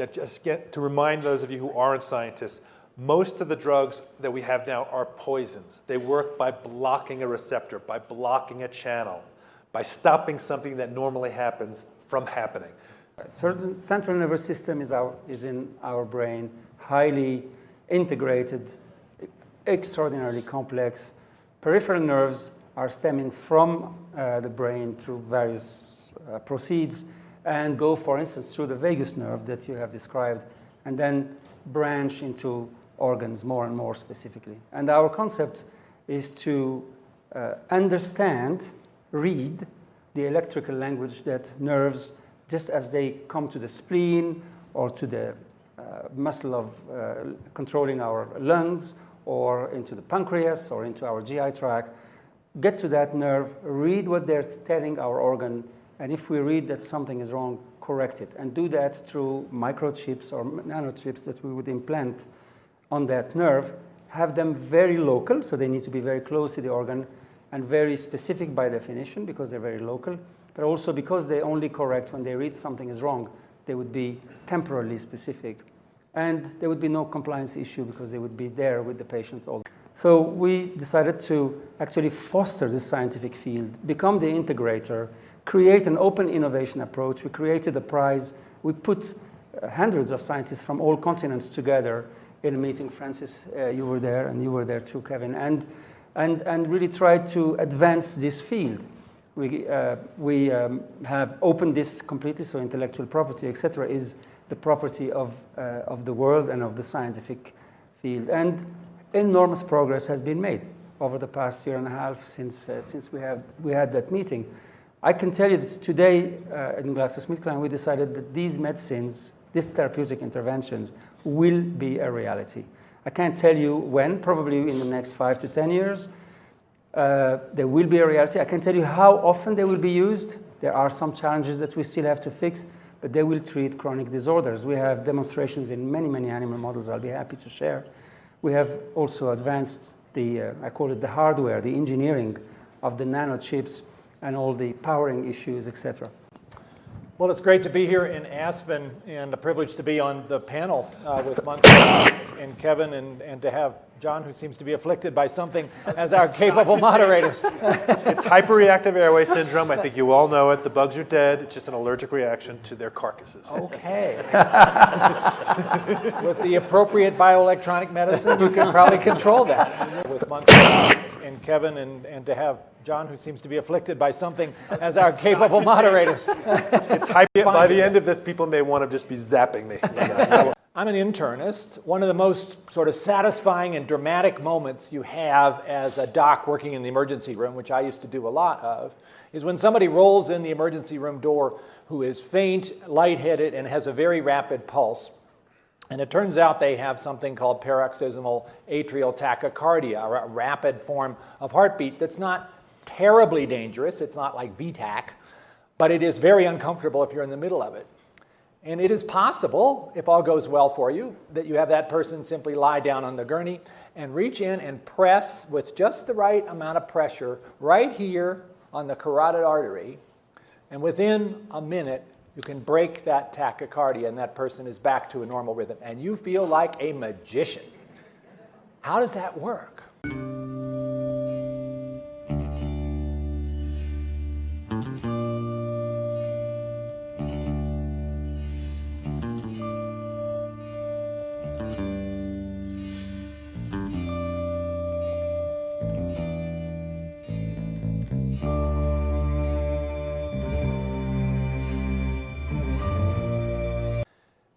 that just get to remind those of you who aren't scientists, most of the drugs that we have now are poisons. They work by blocking a receptor, by blocking a channel, by stopping something that normally happens from happening. Certain central nervous system is in our brain, highly integrated, extraordinarily complex. Peripheral nerves are stemming from the brain through various proceeds and go, for instance, through the vagus nerve that you have described, and then branch into organs more and more specifically. And our concept is to understand, read the electrical language that nerves, just as they come to the spleen or to the muscle of controlling our lungs or into the pancreas or into our GI tract, get to that nerve, read what they're telling our organ, and if we read that something is wrong, correct it. And do that through microchips or nanochips that we would implant on that nerve, have them very local, so they need to be very close to the organ, and very specific by definition because they're very local, but also because they only correct when they read something is wrong, they would be temporally specific. And there would be no compliance issue because they would be there with the patients all. So we decided to actually foster this scientific field, become the integrator, create an open innovation approach. We created a prize. We put hundreds of scientists from all continents together in a meeting. Francis, you were there, and you were there too, Kevin, and really tried to advance this field. We have opened this completely, so intellectual property, etc., is the property of the world and of the scientific field. And enormous progress has been made over the past year and a half since we had that meeting. I can tell you that today in GlaxoSmithKline we decided that these medicines, these therapeutic interventions, will be a reality. I can't tell you when, probably in the next 5 to 10 years. They will be a reality. I can tell you how often they will be used. There are some challenges that we still have to fix, but they will treat chronic disorders. We have demonstrations in many, many animal models I'll be happy to share. We have also advanced I call it the hardware, the engineering of the nanochips and all the powering issues, etc. Well, it's great to be here in Aspen and a privilege to be on the panel with Mansoor and Kevin and to have John, who seems to be afflicted by something, as our capable moderators. It's hyperreactive airway syndrome. I think you all know it. The bugs are dead. It's just an allergic reaction to their carcasses. Okay. With the appropriate bioelectronic medicine, you can probably control that. With Mansoor and Kevin and to have John, who seems to be afflicted by something, as our capable moderators. It's by the end of this, people may want to just be zapping me. I'm an internist. One of the most sort of satisfying and dramatic moments you have as a doc working in the emergency room, which I used to do a lot of, is when somebody rolls in the emergency room door who is faint, lightheaded, and has a very rapid pulse. And it turns out they have something called paroxysmal atrial tachycardia, a rapid form of heartbeat that's not terribly dangerous. It's not like VTAC, but it is very uncomfortable if you're in the middle of it. And it is possible, if all goes well for you, that you have that person simply lie down on the gurney and reach in and press with just the right amount of pressure right here on the carotid artery. And within a minute, you can break that tachycardia and that person is back to a normal rhythm. And you feel like a magician. How does that work?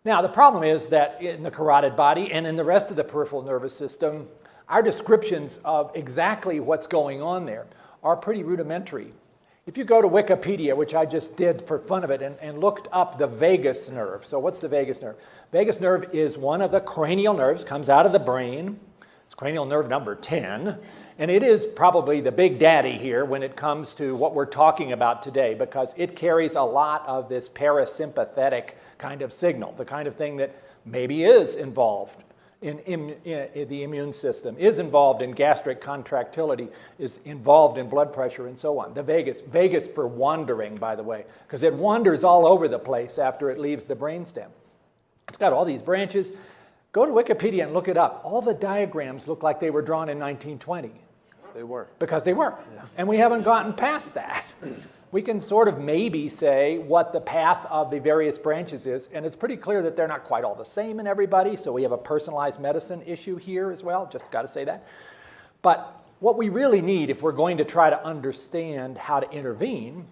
Now, the problem is that in the carotid body and in the rest of the peripheral nervous system, our descriptions of exactly what's going on there are pretty rudimentary. If you go to Wikipedia, which I just did for fun of it, and looked up the vagus nerve. So what's the vagus nerve? Vagus nerve is one of the cranial nerves, comes out of the brain. It's cranial nerve number 10. And it is probably the big daddy here when it comes to what we're talking about today, because it carries a lot of this parasympathetic kind of signal, the kind of thing that maybe is involved in the immune system, is involved in gastric contractility, is involved in blood pressure and so on. The vagus for wandering, by the way, because it wanders all over the place after it leaves the brainstem. It's got all these branches. Go to Wikipedia and look it up. All the diagrams look like they were drawn in 1920. They were. Because they were. Yeah. And we haven't gotten past that. We can sort of maybe say what the path of the various branches is, and it's pretty clear that they're not quite all the same in everybody, so we have a personalized medicine issue here as well, just got to say that. But what we really need, if we're going to try to understand how to intervene,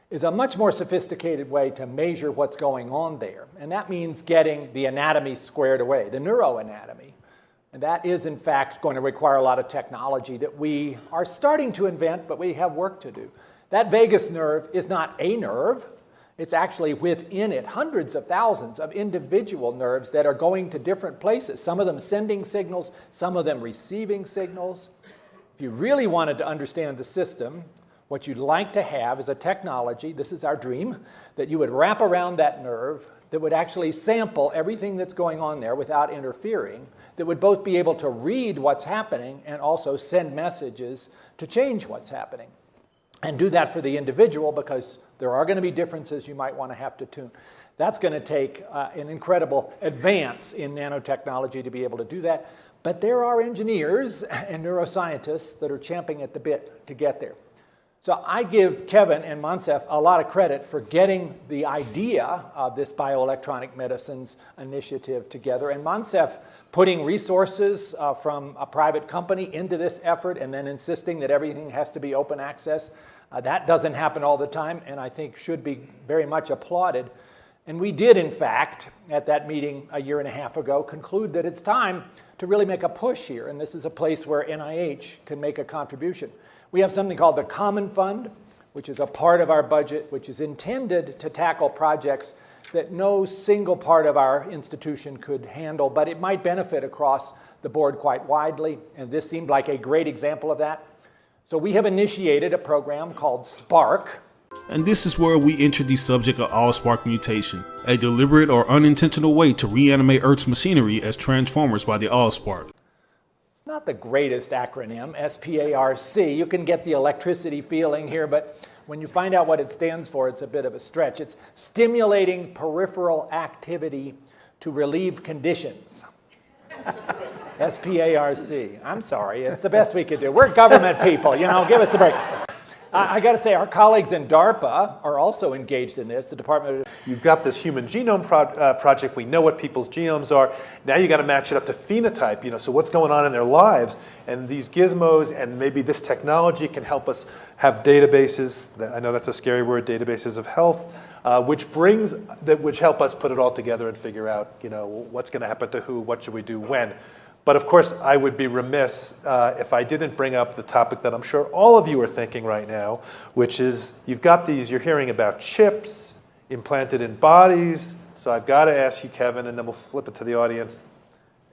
is a much more sophisticated way to measure what's going on there. And that means getting the anatomy squared away, the neuroanatomy. And that is, in fact, going to require a lot of technology that we are starting to invent, but we have work to do. That vagus nerve is not a nerve. It's actually within it hundreds of thousands of individual nerves that are going to different places, some of them sending signals, some of them receiving signals. If you really wanted to understand the system, what you'd like to have is a technology, this is our dream, that you would wrap around that nerve that would actually sample everything that's going on there without interfering, that would both be able to read what's happening and also send messages to change what's happening. And do that for the individual, because there are going to be differences you might want to have to tune. That's going to take an incredible advance in nanotechnology to be able to do that. But there are engineers and neuroscientists that are champing at the bit to get there. So I give Kevin and Moncef a lot of credit for getting the idea of this bioelectronic medicines initiative together, and Moncef putting resources from a private company into this effort and then insisting that everything has to be open access. That doesn't happen all the time, and I think should be very much applauded. And we did, in fact, at that meeting a year and a half ago, conclude that it's time to really make a push here, and this is a place where NIH can make a contribution. We have something called the Common Fund, which is a part of our budget, which is intended to tackle projects that no single part of our institution could handle, but it might benefit across the board quite widely, and this seemed like a great example of that. So we have initiated a program called SPARK. And this is where we enter the subject of AllSpark mutation, a deliberate or unintentional way to reanimate Earth's machinery as transformers by the AllSpark. It's not the greatest acronym, SPARC. You can get the electricity feeling here, but when you find out what it stands for, it's a bit of a stretch. It's Stimulating Peripheral Activity to Relieve Conditions. SPARC. I'm sorry, it's the best we could do. We're government people, you know, give us a break. I got to say, our colleagues in DARPA are also engaged in this, the Department of... You've got this human genome project. We know what people's genomes are. Now you got to match it up to phenotype, you know, so what's going on in their lives. And these gizmos and maybe this technology can help us have databases, I know that's a scary word, databases of health, which help us put it all together and figure out, you know, what's going to happen to who, what should we do when. But of course, I would be remiss if I didn't bring up the topic that I'm sure all of you are thinking right now, which is you've got these, you're hearing about chips implanted in bodies. So I've got to ask you, Kevin, and then we'll flip it to the audience.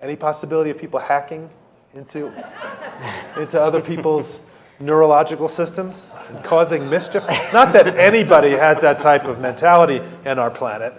Any possibility of people hacking into other people's neurological systems and causing mischief? Not that anybody has that type of mentality in our planet.